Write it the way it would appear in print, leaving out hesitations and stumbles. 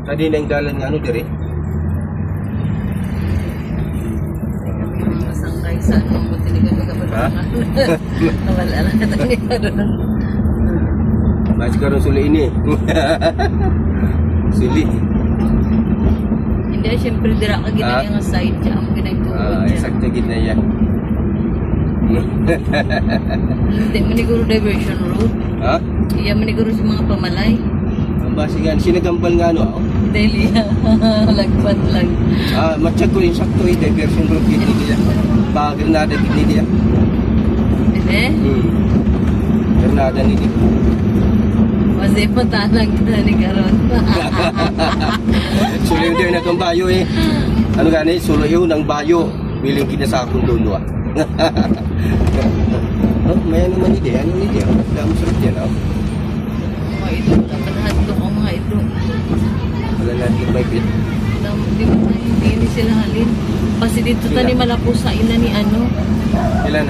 Tadi na yung dalan nga ano dire. Masangkay sa ano mo tinigan Ha? magkabalangan. Nawala lang na doon. Mas karon suli ini. Suli. Hindi, syempre dira ka Ah? ginaya nga side jam, ginagtuod dyan. Sakto gid na yan. Hindi, maniguro diversion route. Ha? Iya, maniguro sa mga pamalay. Ang basigan sinagampal nga ano ako. Dahil lagpat lang. Matsyag ko yung sakto diversion route gid nila. Pa Granada gid nila. Hindi? Granada nila. Kasi patalang kita ni Karon. Suli din na kang bayo eh. Ano gani suli yun ng bayo. Biling kita sa akong dulo ah. Oh, may ano man ide, ano ide? Dami sarap yan oh. Mga ito, dapat hadlok ang mga ito. Wala natin may bit. Di ba hindi sila halin? Kasi dito Sila. tani malapo sa ina ni ano. Ilan